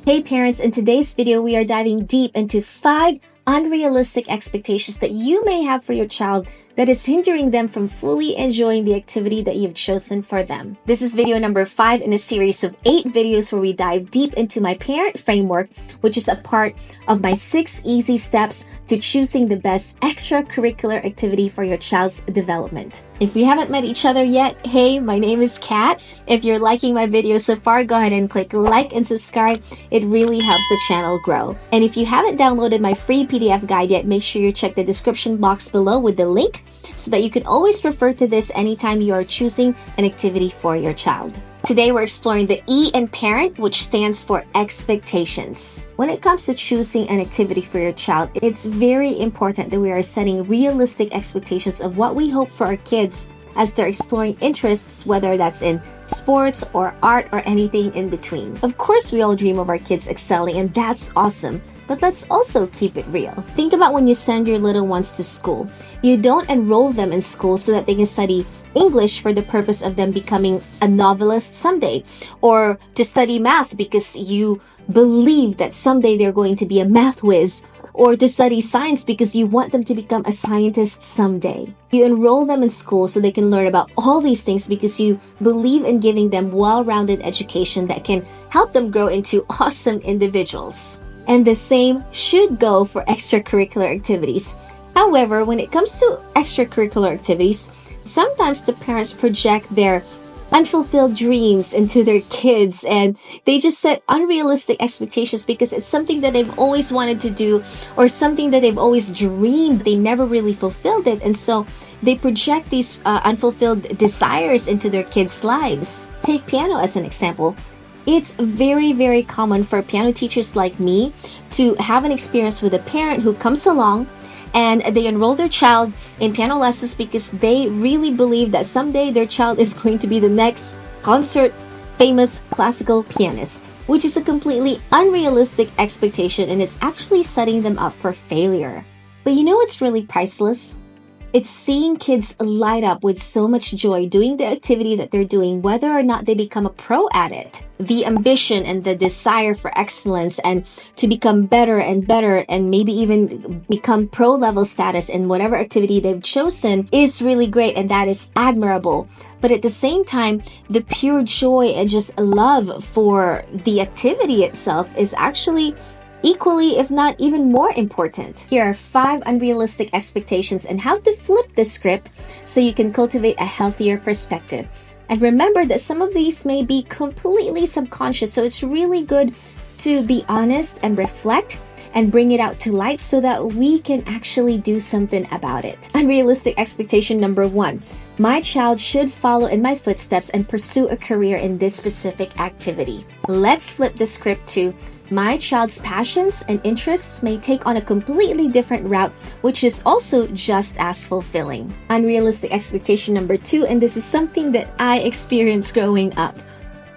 Hey parents, in today's video, we are diving deep into 5 unrealistic expectations that you may have for your child that is hindering them from fully enjoying the activity that you've chosen for them. This is video number 5 in a series of 8 videos where we dive deep into my parent framework, which is a part of my 6 easy steps to choosing the best extracurricular activity for your child's development. If we haven't met each other yet, hey, my name is Kat. If you're liking my videos so far, go ahead and click like and subscribe. It really helps the channel grow. And if you haven't downloaded my free PDF guide yet, make sure you check the description box below with the link so that you can always refer to this anytime you are choosing an activity for your child. Today, we're exploring the E in parent, which stands for expectations. When it comes to choosing an activity for your child, it's very important that we are setting realistic expectations of what we hope for our kids as they're exploring interests, whether that's in sports or art or anything in between. Of course, we all dream of our kids excelling, and that's awesome. But let's also keep it real. Think about when you send your little ones to school. You don't enroll them in school so that they can study English for the purpose of them becoming a novelist someday, or to study math because you believe that someday they're going to be a math whiz, or to study science because you want them to become a scientist someday. You enroll them in school so they can learn about all these things because you believe in giving them well-rounded education that can help them grow into awesome individuals. And the same should go for extracurricular activities. However, when it comes to extracurricular activities, sometimes the parents project their unfulfilled dreams into their kids, and they just set unrealistic expectations because it's something that they've always wanted to do or something that they've always dreamed. They never really fulfilled it, and so they project these unfulfilled desires into their kids' lives. Take piano as an example. It's very, very common for piano teachers like me to have an experience with a parent who comes along and they enroll their child in piano lessons because they really believe that someday their child is going to be the next concert famous classical pianist, which is a completely unrealistic expectation, and it's actually setting them up for failure. But you know what's really priceless? It's seeing kids light up with so much joy doing the activity that they're doing, whether or not they become a pro at it. The ambition and the desire for excellence and to become better and better and maybe even become pro level status in whatever activity they've chosen is really great, and that is admirable. But at the same time, the pure joy and just love for the activity itself is actually equally, if not even more important. Here are 5 unrealistic expectations and how to flip the script so you can cultivate a healthier perspective. And remember that some of these may be completely subconscious, so it's really good to be honest and reflect and bring it out to light so that we can actually do something about it. Unrealistic expectation number 1. My child should follow in my footsteps and pursue a career in this specific activity. Let's flip the script to my child's passions and interests may take on a completely different route, which is also just as fulfilling. Unrealistic expectation number 2, and this is something that I experienced growing up.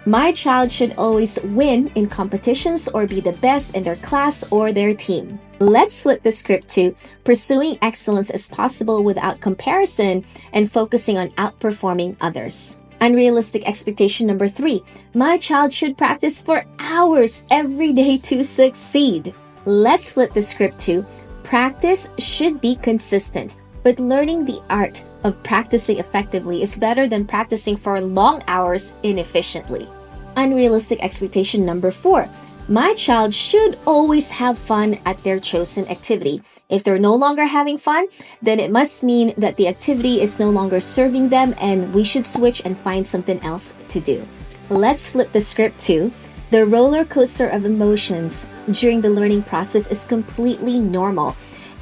My child should always win in competitions or be the best in their class or their team. Let's flip the script to pursuing excellence as possible without comparison and focusing on outperforming others. Unrealistic expectation number 3. My child should practice for hours every day to succeed. Let's flip the script to practice should be consistent, but learning the art of practicing effectively is better than practicing for long hours inefficiently. Unrealistic expectation number 4. My child should always have fun at their chosen activity. If they're no longer having fun, then it must mean that the activity is no longer serving them and we should switch and find something else to do. Let's flip the script to the roller coaster of emotions during the learning process is completely normal.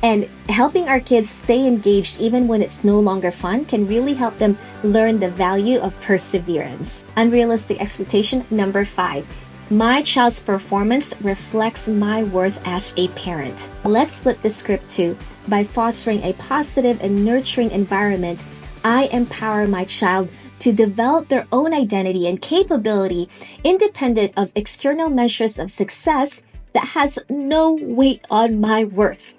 And helping our kids stay engaged even when it's no longer fun can really help them learn the value of perseverance. Unrealistic expectation number 5. My child's performance reflects my worth as a parent. Let's flip the script to, by fostering a positive and nurturing environment, I empower my child to develop their own identity and capability independent of external measures of success that has no weight on my worth.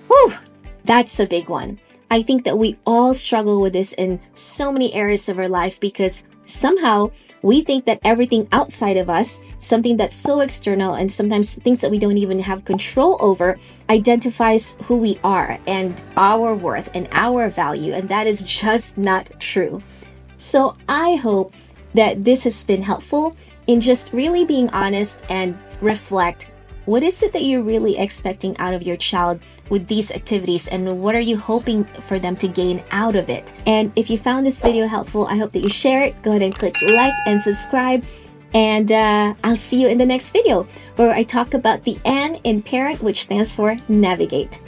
Whew, that's a big one. I think that we all struggle with this in so many areas of our life because Somehow, we think that everything outside of us, something that's so external and sometimes things that we don't even have control over, identifies who we are and our worth and our value. And that is just not true. So I hope that this has been helpful in just really being honest and reflect. What is it that you're really expecting out of your child with these activities, and what are you hoping for them to gain out of it? And if you found this video helpful, I hope that you share it. Go ahead and click like and subscribe. And I'll see you in the next video where I talk about the N in parent, which stands for navigate.